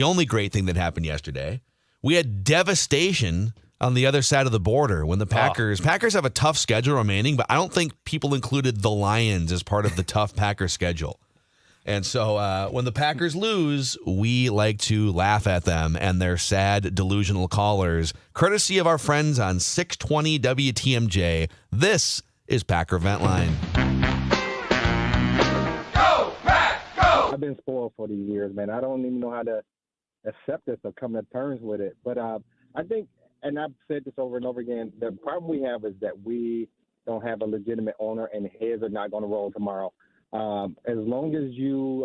the only great thing that happened yesterday. We had devastation on the other side of the border when the Packers have a tough schedule remaining, but I don't think people included the Lions as part of the tough Packers schedule. And so when the Packers lose, we like to laugh at them and their sad, delusional callers, courtesy of our friends on 620 WTMJ. This is Packer Vent Line. Go, Pack, go! I've been spoiled for these years, man. I don't even know how to accept this or come to terms with it. But I think, and I've said this over and over again, the problem we have is that we don't have a legitimate owner and heads are not going to roll tomorrow. As long as you,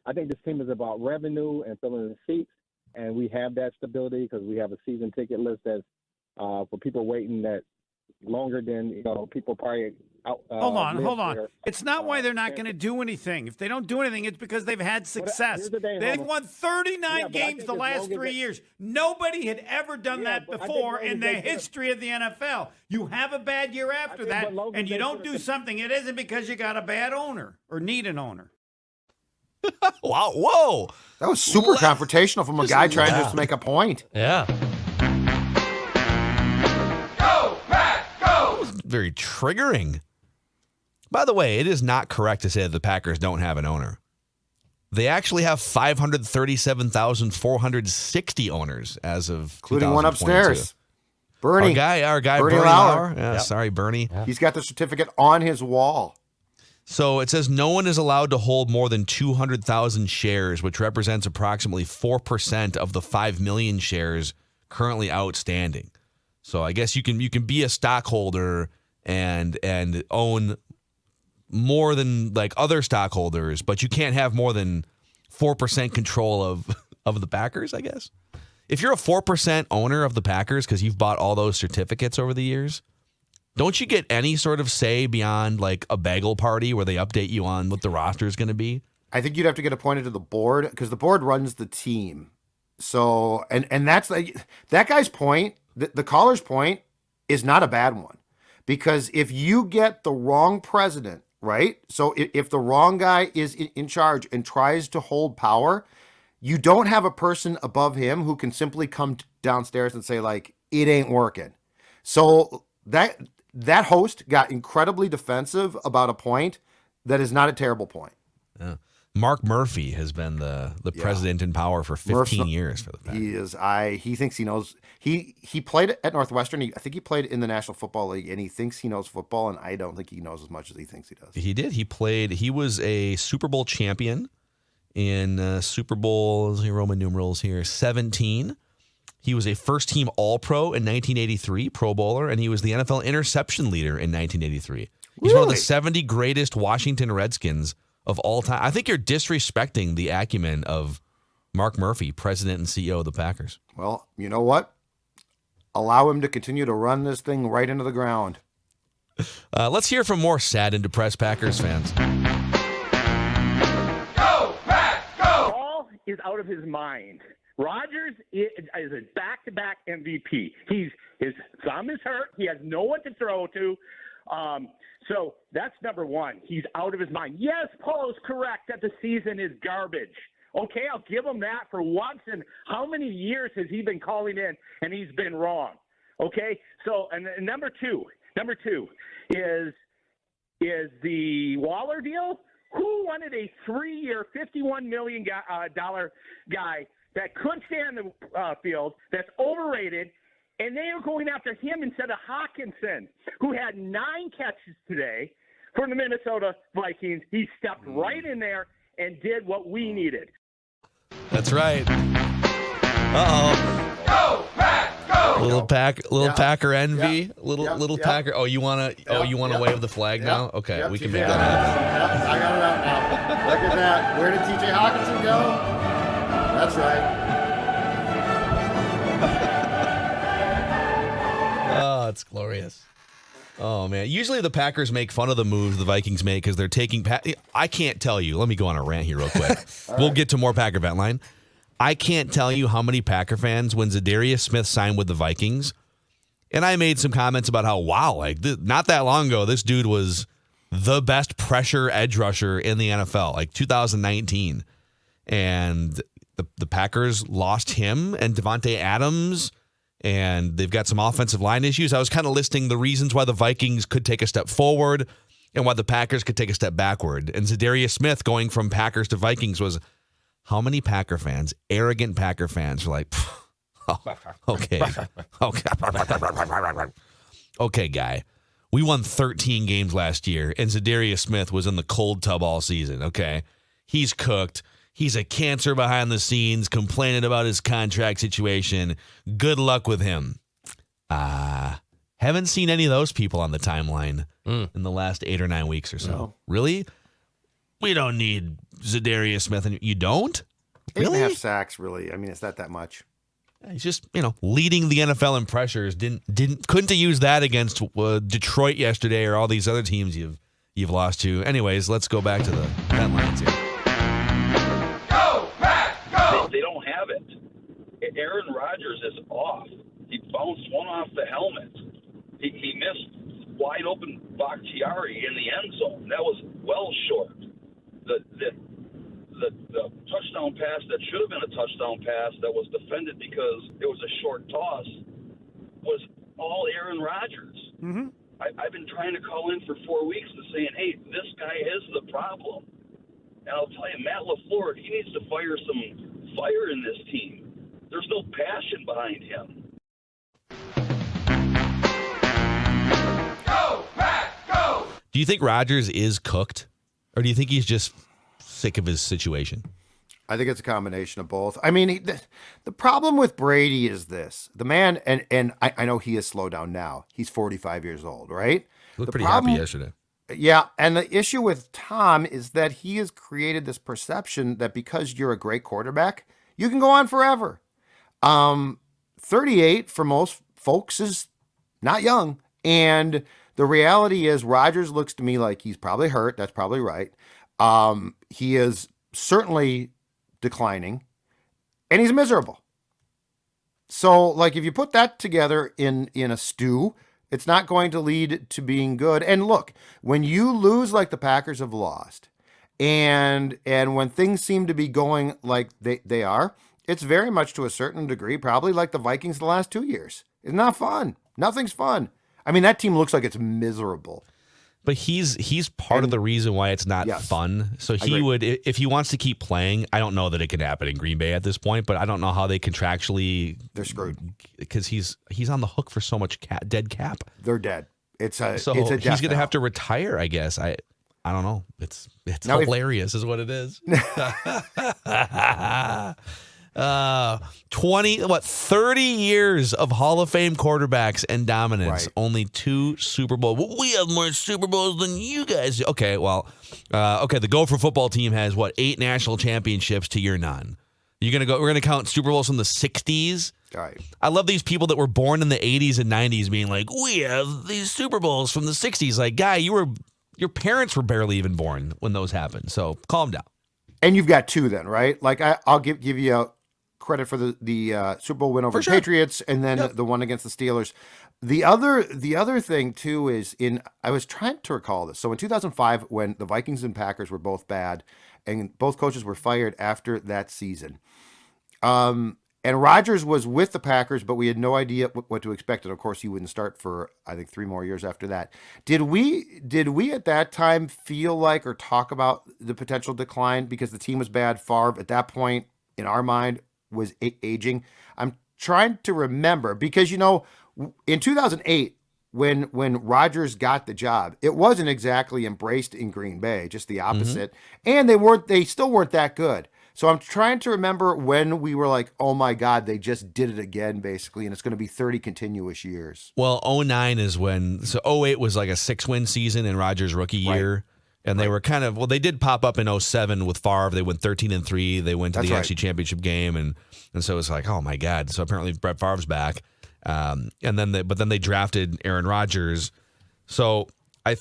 I think this team is about revenue and filling the seats, and we have that stability because we have a season ticket list that's for people waiting that longer than people probably out. Hold on. It's not why they're not going to do anything. If they don't do anything, it's because they've had success. They've won 39 games the last 3 years. Nobody had ever done that before in the history of the NFL. You have a bad year after that, and you don't do something. It isn't because you got a bad owner or need an owner. Wow! Whoa! That was super confrontational from a guy trying just to make a point. Yeah. Go, Pack, go! That was very triggering. By the way, it is not correct to say that the Packers don't have an owner. They actually have 537,460 owners as of including one upstairs. Bernie. Our guy Bernie Lauer. Yeah, yep. Sorry, Bernie. Yep. He's got the certificate on his wall. So it says no one is allowed to hold more than 200,000 shares, which represents approximately 4% of the 5 million shares currently outstanding. So I guess you can be a stockholder and own more than like other stockholders, but you can't have more than 4% control of the Packers, I guess. If you're a 4% owner of the Packers because you've bought all those certificates over the years, don't you get any sort of say beyond like a bagel party where they update you on what the roster is going to be? I think you'd have to get appointed to the board because the board runs the team. So, and that's that guy's point, the caller's point is not a bad one because if you get the wrong president, right? So if the wrong guy is in charge and tries to hold power, you don't have a person above him who can simply come downstairs and say like, it ain't working. So that host got incredibly defensive about a point that is not a terrible point. Yeah. Mark Murphy has been the president in power for 15 years for the Packers. He is. He thinks he knows. He played at Northwestern. I think he played in the National Football League, and he thinks he knows football, and I don't think he knows as much as he thinks he does. He did. He was a Super Bowl champion in Super Bowl, Roman numerals here, 17. He was a first-team All-Pro in 1983, Pro Bowler, and he was the NFL interception leader in 1983. He's one of the 70 greatest Washington Redskins of all time. I think you're disrespecting the acumen of Mark Murphy, president and CEO of the Packers. Well, you know what? Allow him to continue to run this thing right into the ground. Let's hear from more sad and depressed Packers fans. Go, Pack, go! Paul is out of his mind. Rodgers is a back-to-back MVP. His thumb is hurt. He has no one to throw to. So that's number one. He's out of his mind. Yes, Paul is correct that the season is garbage. Okay, I'll give him that for once. And how many years has he been calling in and he's been wrong? Okay, so and number two is the Waller deal. Who wanted a 3-year, $51 million dollar guy that could stay on the field, that's overrated? And they are going after him instead of Hawkinson, who had 9 catches today for the Minnesota Vikings. He stepped right in there and did what we needed. That's right. Uh-oh. Go, Pack, go! Little Packer envy. Little Packer. Oh, you wanna wave the flag now? Okay, we can make that happen. I got it out now. Look at that. Where did TJ Hawkinson go? That's right. Oh, it's glorious. Oh, man. Usually the Packers make fun of the moves the Vikings make because they're taking I can't tell you. Let me go on a rant here real quick. We'll get to more Packer Vent Line. I can't tell you how many Packer fans, when Zadarius Smith signed with the Vikings, and I made some comments about how, not that long ago, this dude was the best pressure edge rusher in the NFL, like 2019. And the Packers lost him and Devontae Adams, and they've got some offensive line issues. I was kind of listing the reasons why the Vikings could take a step forward and why the Packers could take a step backward. And Zadarius Smith going from Packers to Vikings was how many Packer fans, arrogant Packer fans, were like, oh, okay. Okay, guy. We won 13 games last year, and Zadarius Smith was in the cold tub all season, okay? He's cooked. He's a cancer behind the scenes, complaining about his contract situation. Good luck with him. Haven't seen any of those people on the timeline in the last 8 or 9 weeks or so. No. Really? We don't need Zadarius Smith. And you don't? Really? 8.5 sacks, really. I mean, it's not that much. He's just, leading the NFL in pressures. Couldn't have used that against Detroit yesterday or all these other teams you've lost to. Anyways, let's go back to the headlines here. Go, Pack, go! They don't have it. Aaron Rodgers is off. He bounced one off the helmet. He missed wide open Bakhtiari in the end zone. That was well short. The touchdown pass that should have been a touchdown pass that was defended because it was a short toss was all Aaron Rodgers. Mm-hmm. I've been trying to call in for 4 weeks and saying, hey, this guy is the problem. And I'll tell you, Matt LaFleur, he needs to fire some fire in this team. There's no passion behind him. Go, Pack, go! Do you think Rodgers is cooked? Or do you think he's just sick of his situation? I think it's a combination of both. I mean, the problem with Brady is this. The man, and I know he has slowed down now. He's 45 years old, right? He looked pretty happy yesterday. Yeah, and the issue with Tom is that he has created this perception that because you're a great quarterback, you can go on forever. 38 for most folks is not young. And the reality is Rodgers looks to me like he's probably hurt. That's probably right. He is certainly declining, and he's miserable. So, like, if you put that together in a stew, it's not going to lead to being good. And look, when you lose like the Packers have lost, and when things seem to be going like they are, it's very much to a certain degree probably like the Vikings the last 2 years. It's not fun. Nothing's fun. I mean, that team looks like it's miserable. But he's part of the reason why it's not fun. So he would, if he wants to keep playing, I don't know that it can happen in Green Bay at this point, but I don't know how they contractually. They're screwed. Because he's on the hook for so much dead cap. They're dead. It's a he's going to have to retire, I guess. I don't know. It's now hilarious is what it is. 30 years of Hall of Fame quarterbacks and dominance. Right. Only 2 Super Bowls. We have more Super Bowls than you guys do. Okay, well, the Gopher football team has 8 national championships to your none. We're gonna count Super Bowls from the 60s. All right. I love these people that were born in the 80s and 90s being like, we have these Super Bowls from the 60s. Like, guy, your parents were barely even born when those happened. So calm down. And you've got 2 then, right? Like I'll give you credit for the Super Bowl win over the Patriots, and then the one against the Steelers. The other thing too is I was trying to recall this. So in 2005, when the Vikings and Packers were both bad, and both coaches were fired after that season, and Rodgers was with the Packers, but we had no idea what to expect. And of course, he wouldn't start for I think 3 more years after that. Did we at that time feel like or talk about the potential decline because the team was bad? Favre at that point in our mind was aging. I'm trying to remember because, in 2008, when Rodgers got the job, it wasn't exactly embraced in Green Bay, just the opposite. Mm-hmm. And they still weren't that good. So I'm trying to remember when we were like, oh my God, they just did it again, basically. And it's going to be 30 continuous years. Well, 09 is so 08 was like a 6-win season in Rodgers' rookie year. And they were they did pop up in 07 with Favre. They went 13-3. They went to the AFC Championship game. And so it's like, oh my God. So apparently Brett Favre's back. And then they drafted Aaron Rodgers. So I'm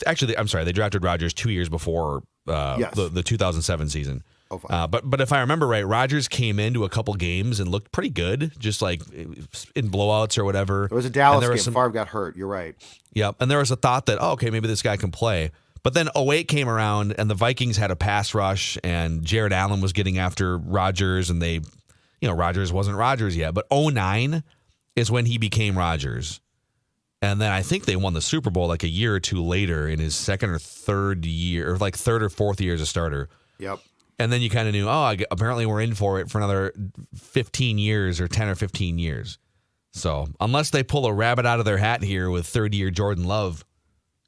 sorry, they drafted Rodgers 2 years before the 2007 season. But if I remember right, Rodgers came into a couple games and looked pretty good, just like in blowouts or whatever. It was a Dallas game. Favre got hurt. You're right. Yep. And there was a thought that, maybe this guy can play. But then 08 came around and the Vikings had a pass rush and Jared Allen was getting after Rodgers and they Rodgers wasn't Rodgers yet, but 2009 is when he became Rodgers. And then I think they won the Super Bowl like a year or two later in his second or third year, or like third or fourth year as a starter. Yep. And then you kind of knew, apparently we're in for it for another 15 years or 10 or 15 years. So unless they pull a rabbit out of their hat here with third-year Jordan Love,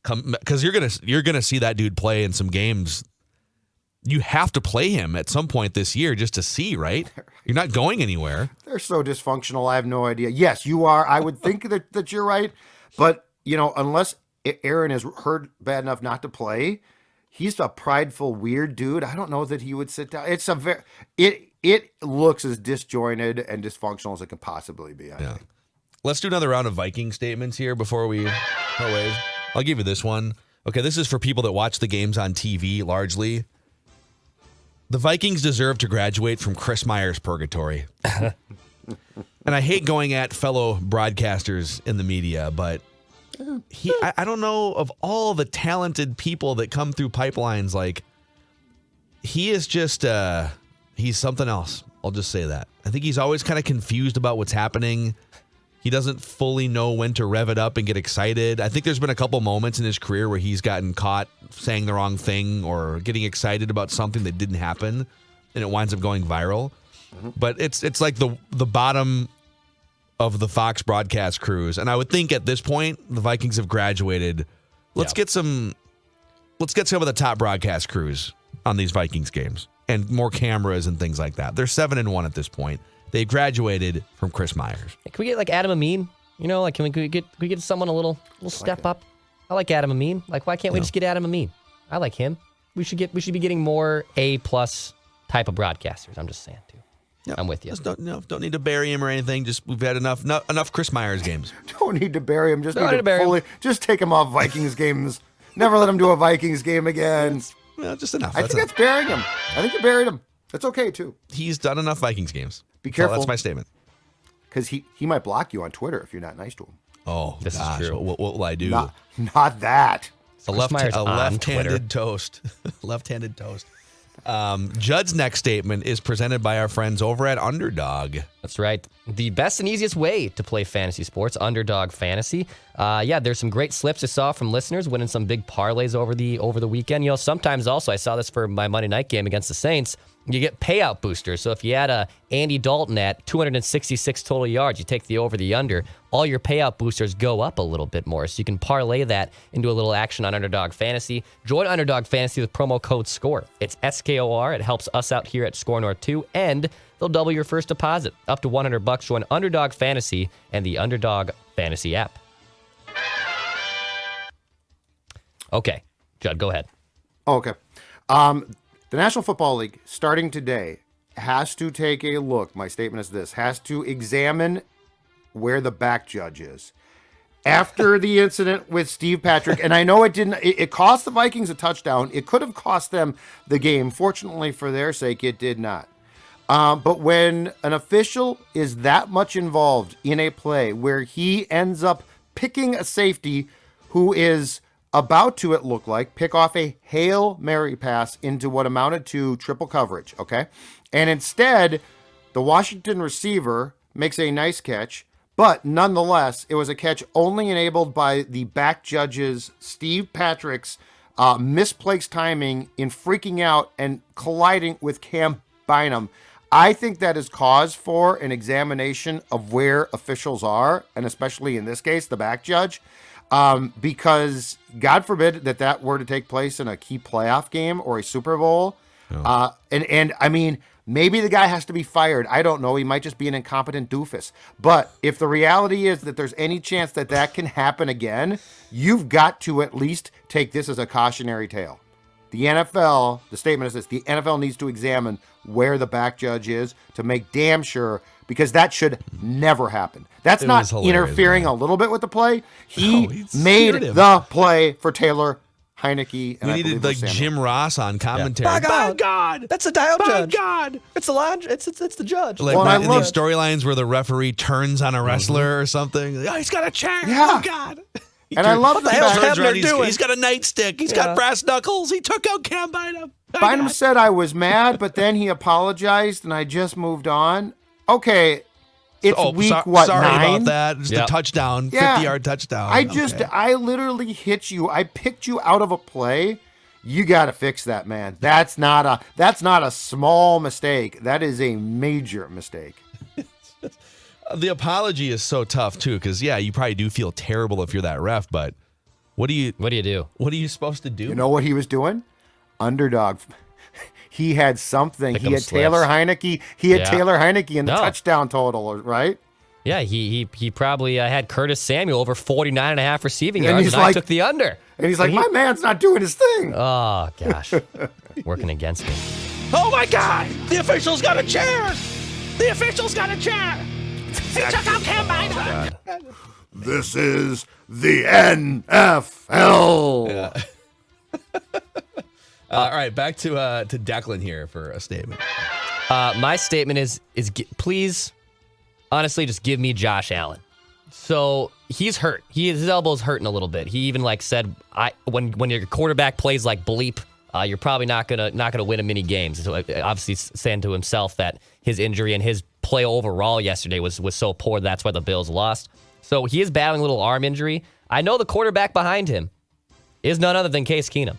because you're gonna see that dude play in some games. You have to play him at some point this year just to see, right? You're not going anywhere. They're so dysfunctional. I have no idea. Yes, you are. I would think that you're right. But, unless Aaron is hurt bad enough not to play, he's a prideful, weird dude. I don't know that he would sit down. It's it looks as disjointed and dysfunctional as it can possibly be, I think. Let's do another round of Viking statements here before we part ways. I'll give you this one. Okay, this is for people that watch the games on TV largely. The Vikings deserve to graduate from Chris Meyer's purgatory. And I hate going at fellow broadcasters in the media, but I don't know, of all the talented people that come through pipelines, like, he is just, he's something else. I'll just say that. I think he's always kind of confused about what's happening. He doesn't fully know when to rev it up and get excited. I think there's been a couple moments in his career where he's gotten caught saying the wrong thing or getting excited about something that didn't happen, and it winds up going viral. Mm-hmm. But it's like the bottom of the Fox broadcast crews, and I would think at this point the Vikings have graduated. Let's get some of the top broadcast crews on these Vikings games and more cameras and things like that. They're 7-1 at this point. They graduated from Chris Myers. Can we get like Adam Amin? Can we get someone a little step up? I like Adam Amin. Like, why can't we just get Adam Amin? I like him. We should be getting more A+ type of broadcasters. I'm just saying too. Yep. I'm with you. Don't need to bury him or anything. Just we've had enough Chris Myers games. Don't need to bury him. Just take him off Vikings games. Never let him do a Vikings game again. Just enough. I think that's burying him. I think you buried him. That's okay too. He's done enough Vikings games. Be careful. That's my statement. Because he might block you on Twitter if you're not nice to him. Oh, this is true. What will I do? Not that. A left-handed toast. Left-handed toast. Judd's next statement is presented by our friends over at Underdog. That's right. The best and easiest way to play fantasy sports, Underdog Fantasy. There's some great slips I saw from listeners winning some big parlays over the weekend. Sometimes also I saw this for my Monday night game against the Saints. You get payout boosters. So if you had a Andy Dalton at 266 total yards, you take the over, the under, all your payout boosters go up a little bit more. So you can parlay that into a little action on Underdog Fantasy. Join Underdog Fantasy with promo code SCORE. It's SKOR. It helps us out here at Score North 2, and they'll double your first deposit. Up to $100. Join Underdog Fantasy and the Underdog Fantasy app. Okay, Judd, go ahead. Oh, okay. The National Football League, starting today, has to take a look. My statement is this: has to examine where the back judge is. After the incident with Steve Patrick, and I know it cost the Vikings a touchdown. It could have cost them the game. Fortunately for their sake, it did not. But when an official is that much involved in a play where he ends up picking a safety who is about to, it looked like, pick off a Hail Mary pass into what amounted to triple coverage, okay? And instead, the Washington receiver makes a nice catch, but nonetheless, it was a catch only enabled by the back judge's, Steve Patrick's, misplaced timing in freaking out and colliding with Cam Bynum. I think that is cause for an examination of where officials are, and especially in this case, the back judge. Because God forbid that were to take place in a key playoff game or a Super Bowl. Oh. And I mean, maybe the guy has to be fired. I don't know. He might just be an incompetent doofus. But if the reality is that there's any chance that can happen again, you've got to at least take this as a cautionary tale. The NFL, the statement is this: the NFL needs to examine where the back judge is to make damn sure, because that should never happen. That's not interfering a little bit with the play. He made the play for Taylor Heineke. And we needed like Jim Ross on commentary. Yeah. By God, that's a dial judge. By God, it's the judge. Like in these storylines where the referee turns on a wrestler or something. Like, oh, he's got a chair. Yeah. Oh God. I love the fact he's got a nightstick. He's got brass knuckles. He took out Cam Bynum. Bynum said I was mad, but then he apologized and I just moved on. okay, it's week sorry 9? About that. Just a touchdown, 50-yard touchdown. I literally hit you. I picked you out of a play. You got to fix that, man. That's not a small mistake. That is a major mistake. The apology is so tough too, because you probably do feel terrible if you're that ref, but what do you do? What are you supposed to do? You know what he was doing? Underdog. He had something. Pick he had slips. Taylor Heineke. He had Taylor Heineke in the touchdown total, right? Yeah, he probably had Curtis Samuel over 49.5 receiving yards, and I took the under. And he's like, my man's not doing his thing. Oh, gosh. Working against me. Oh, my God. The official's got a chair. The official's got a chair. He took out Cam Bynum. This is the NFL. Yeah. All right, back to Declan here for a statement. My statement is please, honestly, just give me Josh Allen. So he's hurt. His elbow's hurting a little bit. He even said, when your quarterback plays like bleep, you're probably not gonna win him many games. So obviously saying to himself that his injury and his play overall yesterday was so poor. That's why the Bills lost. So he is battling a little arm injury. I know the quarterback behind him is none other than Case Keenum.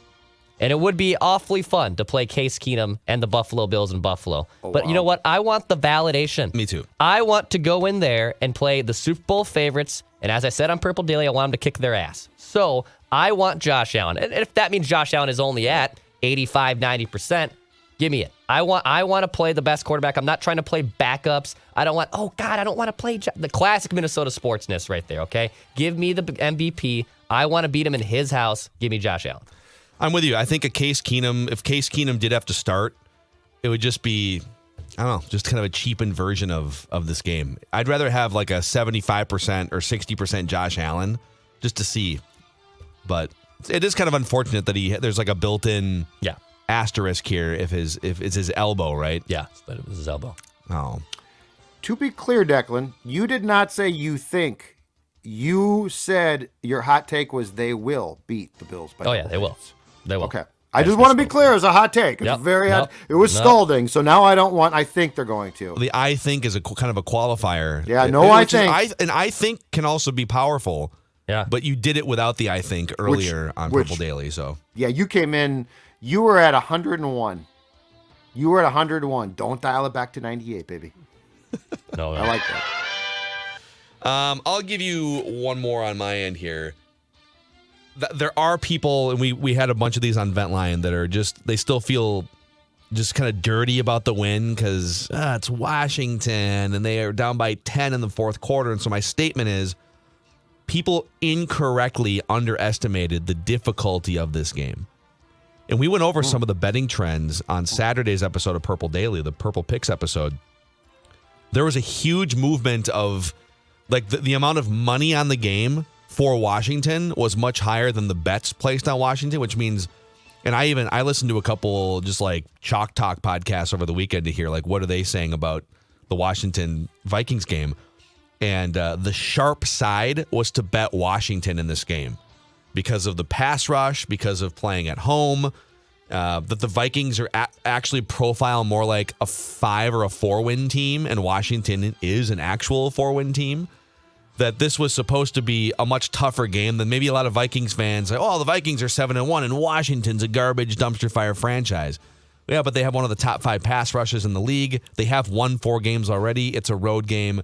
And it would be awfully fun to play Case Keenum and the Buffalo Bills in Buffalo. You know what? I want the validation. Me too. I want to go in there and play the Super Bowl favorites. And as I said on Purple Daily, I want them to kick their ass. So I want Josh Allen. And if that means Josh Allen is only at 85, 90%, give me it. I want to play the best quarterback. I'm not trying to play backups. I don't want to play the classic Minnesota sportsness right there, okay? Give me the MVP. I want to beat him in his house. Give me Josh Allen. I'm with you. I think if Case Keenum did have to start, it would just be, I don't know, just kind of a cheapened version of this game. I'd rather have like a 75% or 60% Josh Allen just to see. But it is kind of unfortunate that there's like a built-in asterisk here if it's his elbow, right? Yeah, but it was his elbow. Oh. To be clear, Declan, you did not say you think. You said your hot take was they will beat the Bills by they will. They will. Okay. I just want to be clear as a hot take. It's it was scalding, so now I think they're going to. The I think is a kind of a qualifier. Yeah, I think can also be powerful. Yeah. But you did it without the I think earlier on Purple Daily, so. Yeah, you came in, you were at 101. You were at 101. Don't dial it back to 98, baby. No. I like that. I'll give you one more on my end here. There are people, and we had a bunch of these on Vent Line that are they still feel just kind of dirty about the win because it's Washington and they are down by 10 in the fourth quarter. And so my statement is people incorrectly underestimated the difficulty of this game. And we went over some of the betting trends on Saturday's episode of Purple Daily, the Purple Picks episode. There was a huge movement of the amount of money on the game for Washington was much higher than the bets placed on Washington, which means, and I listened to a couple just like Chalk Talk podcasts over the weekend to hear what are they saying about the Washington Vikings game. And the sharp side was to bet Washington in this game because of the pass rush, because of playing at home, that the Vikings are actually profile more like a 5 or a 4-win team, and Washington is an actual 4-win team. That this was supposed to be a much tougher game than maybe a lot of Vikings fans say, the Vikings are 7-1 and Washington's a garbage dumpster fire franchise. Yeah, but they have one of the top 5 pass rushes in the league. They have won 4 games already. It's a road game.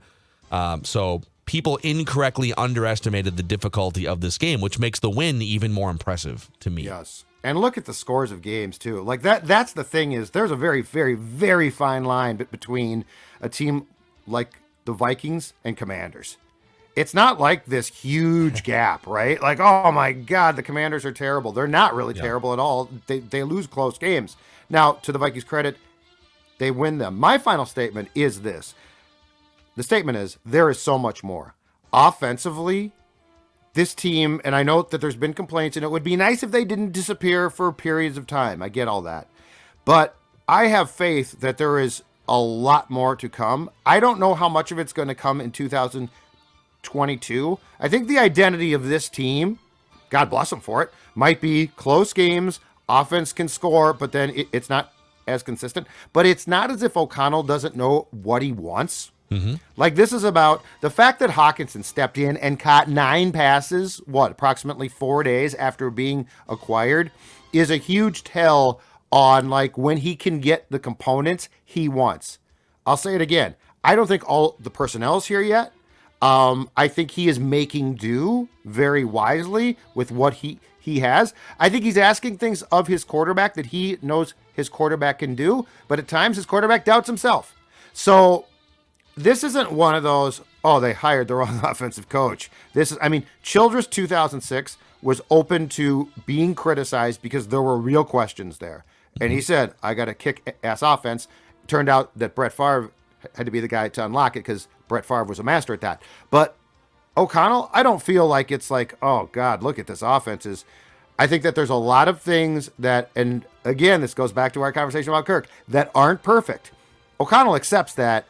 So people incorrectly underestimated the difficulty of this game, which makes the win even more impressive to me. Yes. And look at the scores of games, too. That's the thing is there's a very, very, very fine line between a team like the Vikings and Commanders. It's not like this huge gap, right? Oh my God, the Commanders are terrible. They're not really terrible at all. They lose close games. Now, to the Vikings' credit, they win them. My final statement is this. The statement is, there is so much more. Offensively, this team, and I know that there's been complaints, and it would be nice if they didn't disappear for periods of time. I get all that. But I have faith that there is a lot more to come. I don't know how much of it's going to come in 2022. I think the identity of this team, God bless them for it, might be close games, offense can score, but then it's not as consistent. But it's not as if O'Connell doesn't know what he wants. Mm-hmm. Like, this is about the fact that Hawkinson stepped in and caught 9 passes, approximately 4 days after being acquired, is a huge tell on, like, when he can get the components he wants. I'll say it again. I don't think all the personnel is here yet. I think he is making do very wisely with what he has. I think he's asking things of his quarterback that he knows his quarterback can do, but at times his quarterback doubts himself. So this isn't one of those, oh, they hired the wrong offensive coach. Childress 2006 was open to being criticized because there were real questions there. And he said, I got a kick-ass offense. Turned out that Brett Favre had to be the guy to unlock it because Brett Favre was a master at that. But O'Connell, I don't feel like it's like, oh, God, look at this offense. I think that there's a lot of things that, and again, this goes back to our conversation about Kirk, that aren't perfect. O'Connell accepts that,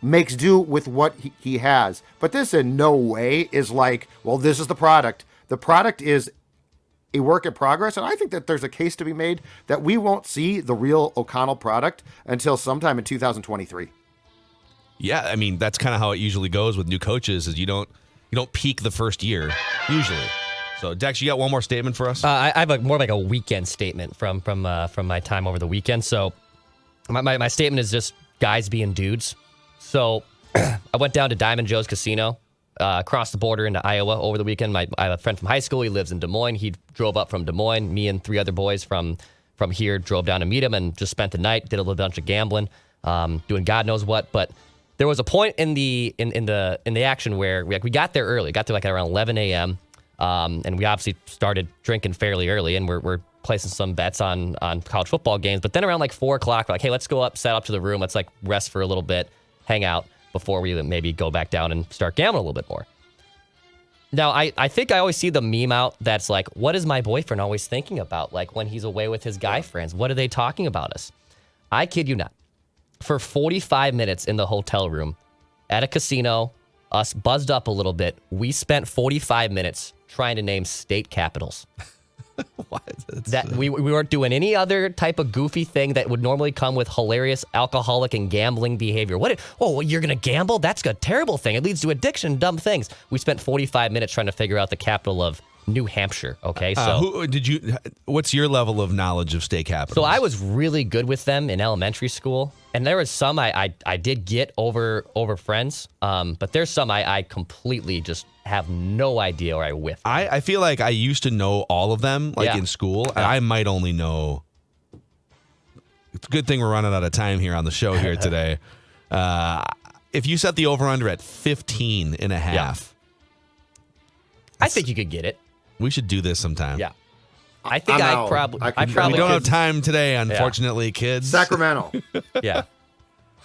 makes do with what he has. But this in no way is like, well, this is the product. The product is a work in progress, and I think that there's a case to be made that we won't see the real O'Connell product until sometime in 2023. Yeah, I mean, that's kind of how it usually goes with new coaches, is you don't peak the first year, usually. So, Dex, you got one more statement for us? I have more like a weekend statement from my time over the weekend. So, my statement is just guys being dudes. So, I went down to Diamond Joe's Casino, across the border into Iowa over the weekend. I have a friend from high school. He lives in Des Moines. He drove up from Des Moines. Me and 3 other boys from here drove down to meet him and just spent the night, did a little bunch of gambling, doing God knows what. But there was a point in the action where we got there early. Got there like around 11 a.m. And we obviously started drinking fairly early, and we're placing some bets on college football games. But then around like 4 o'clock, we're like, hey, let's go up, set up to the room. Let's like rest for a little bit, hang out before we maybe go back down and start gambling a little bit more. Now, I think I always see the meme out that's like, what is my boyfriend always thinking about? Like when he's away with his guy friends, what are they talking about us? I kid you not. For 45 minutes in the hotel room at a casino, us buzzed up a little bit, we spent 45 minutes trying to name state capitals. What? That we weren't doing any other type of goofy thing that would normally come with hilarious alcoholic and gambling behavior. You're going to gamble? That's a terrible thing. It leads to addiction, dumb things. We spent 45 minutes trying to figure out the capital of New Hampshire. Okay, so what's your level of knowledge of state capitals? So I was really good with them in elementary school, and there was some I did get over friends, but there's some I completely just have no idea where I whiffed. I feel like I used to know all of them, in school, and I might only know. It's a good thing we're running out of time here on the show here today. If you set the over-under at 15 and a half. I think you could get it. We should do this sometime. Yeah. I think I probably we don't have time today, unfortunately, kids. Sacramento. Yeah.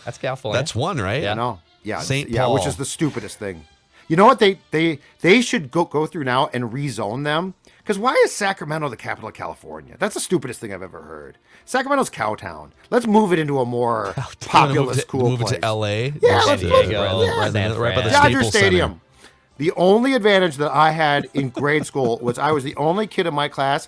That's California. That's one, right? Yeah. No. Yeah. St. Paul. Which is the stupidest thing. You know what they should go through now and rezone them? Because why is Sacramento the capital of California? That's the stupidest thing I've ever heard. Sacramento's Cowtown. Let's move it into a more populous, cool place. Move it to L.A.? Yeah, let's go. Right by the Dodger Staples Stadium. Center. The only advantage that I had in grade school was I was the only kid in my class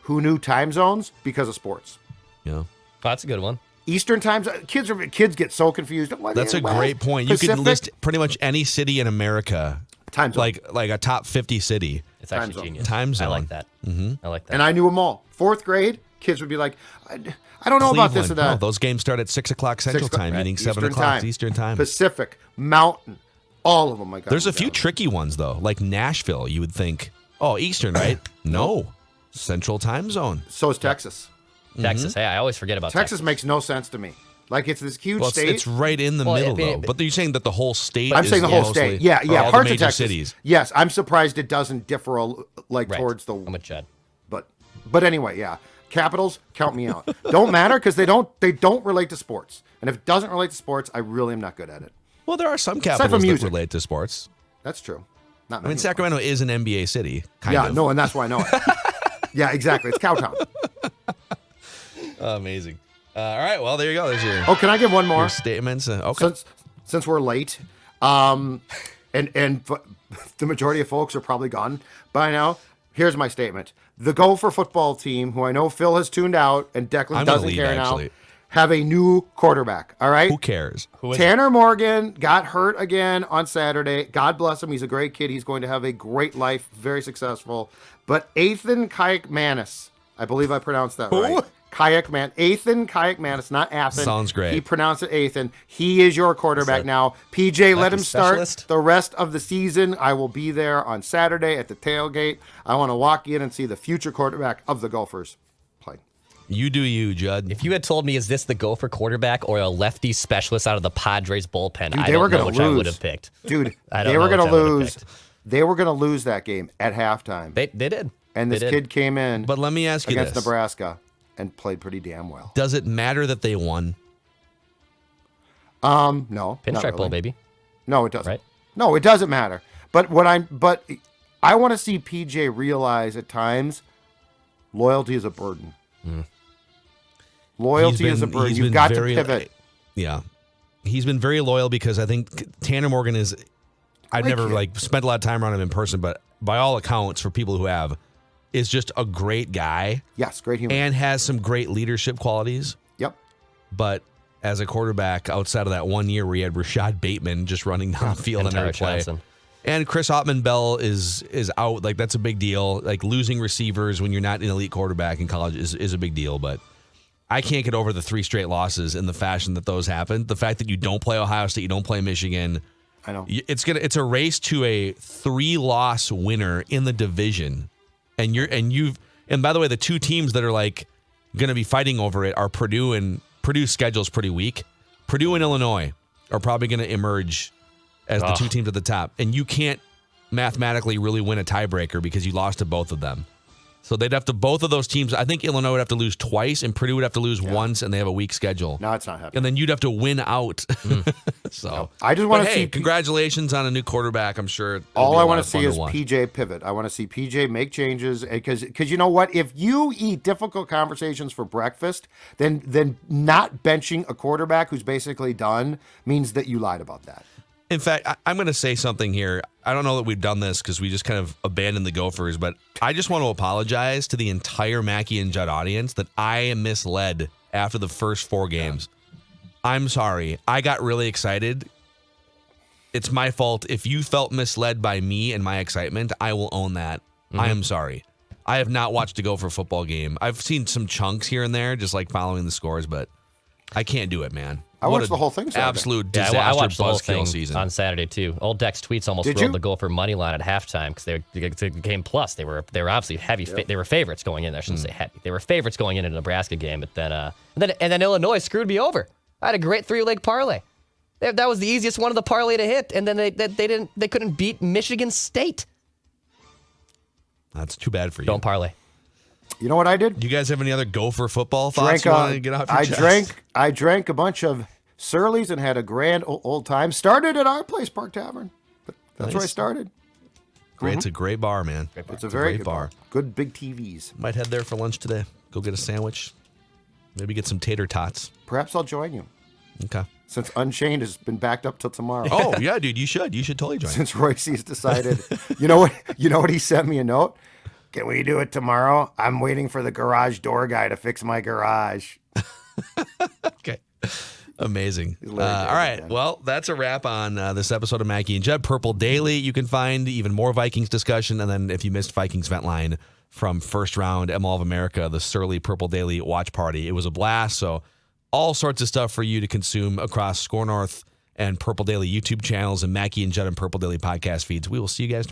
who knew time zones because of sports. Yeah. Oh, that's a good one. Eastern times, kids get so confused. That's a great point. You could list pretty much any city in America, time zone. like a top 50 city. It's actually genius. Time zone. I like that. Mm-hmm. I like that. And I knew them all. 4th grade, kids would be like, I don't know about this or that. No, those games start at 6 o'clock Central Time, meaning 7 o'clock Eastern Time. Pacific, Mountain, all of them. I got There's a few tricky ones, though. Like Nashville, you would think, oh, Eastern, right? No. Central Time Zone. So is Texas. Texas. Hey, I always forget about Texas. Texas makes no sense to me. Like, it's this huge state. It's right in the middle, though. But you're saying that the whole state I'm saying the whole state. Yeah. All Parts the major of Texas. Cities. Yes. I'm surprised it doesn't differ towards the. I'm with Judd. But anyway, yeah. Capitals, count me out. Don't matter because they don't relate to sports. And if it doesn't relate to sports, I really am not good at it. Well, there are some capitals that relate to sports. That's true. Not many. I mean, Sacramento is an NBA city, kind of. Yeah, no, and that's why I know it. Yeah, exactly. It's Cowtown. Amazing. All right, well, there you go. There's your. Oh, can I give one more? Your statements. Okay. Since we're late, and the majority of folks are probably gone by now. Here's my statement: the Gopher football team, who I know Phil has tuned out and Declan doesn't care now, have a new quarterback. All right. Who cares? Tanner Morgan got hurt again on Saturday. God bless him. He's a great kid. He's going to have a great life, very successful. But Ethan Kayakmanis, I believe I pronounced that right. Ethan Kayakmanis, not Athen. Sounds great. He pronounced it Ethan. He is your quarterback now. PJ, let him start specialist? the rest of the season. I will be there on Saturday at the tailgate. I want to walk in and see the future quarterback of the Gophers play. You do you, Judd. If you had told me, is this the Gopher quarterback or a lefty specialist out of the Padres bullpen, Dude, I don't know which I would have picked. Dude, they were going to lose. They were going to lose that game at halftime. They did. And this kid came in But let me ask you against this. Nebraska and played pretty damn well. Does it matter that they won? No. Pinstripe not really. Bowl, baby. No, it doesn't. Right? No, it doesn't matter. But I want to see PJ realize at times loyalty is a burden. Loyalty is a burden. You've got to pivot. Yeah. He's been very loyal because I think Tanner Morgan is, I've never spent a lot of time around him in person, but by all accounts, for people who have, is just a great guy. Yes, great human. And has some great leadership qualities. Yep. But as a quarterback, outside of that 1 year where he had Rashad Bateman just running down the field and every play. Johnson. And Chris Ottman-Bell is out. Like, that's a big deal. Like, losing receivers when you're not an elite quarterback in college is a big deal. But I can't get over the 3 straight losses in the fashion that those happened. The fact that you don't play Ohio State, you don't play Michigan. I know. It's a race to a 3-loss winner in the division. And by the way, the 2 teams that are like going to be fighting over it are Purdue, and Purdue's schedule's pretty weak. Purdue and Illinois are probably going to emerge as the 2 teams at the top. And you can't mathematically really win a tiebreaker because you lost to both of them. So they'd have to, both of those teams, I think Illinois would have to lose twice and Purdue would have to lose once, and they have a weak schedule. No, it's not happening. And then you'd have to win out. So no. I just want to see. Congratulations on a new quarterback. I'm sure. All I want to see is PJ pivot. I want to see PJ make changes because you know what? If you eat difficult conversations for breakfast, then not benching a quarterback who's basically done means that you lied about that. In fact, I'm going to say something here. I don't know that we've done this because we just kind of abandoned the Gophers, but I just want to apologize to the entire Mackey and Judd audience that I am misled after the first 4 games. I'm sorry. I got really excited. It's my fault. If you felt misled by me and my excitement, I will own that. I am sorry. I have not watched a Gopher football game. I've seen some chunks here and there, just like following the scores, but I can't do it, man. I watched the whole thing Saturday. Absolute disaster. I watched the whole thing season on Saturday too. Old Dex Tweets almost rolled the Gopher money line at halftime because they came plus. They were obviously heavy. They were favorites going in. I shouldn't say heavy. They were favorites going into the Nebraska game, but then Illinois screwed me over. I had a great 3-leg parlay. That was the easiest one of the parlay to hit, and then they couldn't beat Michigan State. That's too bad for you. Don't parlay. You know what I did? Do you guys have any other Gopher football thoughts you want to get off your chest? I drank a bunch of Surly's and had a grand old time. Started at our place, Park Tavern. That's where I started. Great. It's a great bar, man. It's a very good bar. Good big TVs. Might head there for lunch today. Go get a sandwich. Maybe get some tater tots. Perhaps I'll join you. Okay. Since Unchained has been backed up till tomorrow. Oh, yeah, dude, you should. You should totally join. Since Royce's decided. You know what he sent me a note? Can we do it tomorrow? I'm waiting for the garage door guy to fix my garage. Okay. Amazing. All right. Well, that's a wrap on this episode of Mackey and Judd. Purple Daily. You can find even more Vikings discussion. And then if you missed Vikings Vent Line from first round Mall of America, the Surly Purple Daily watch party. It was a blast. So all sorts of stuff for you to consume across Score North and Purple Daily YouTube channels and Mackey and Judd and Purple Daily podcast feeds. We will see you guys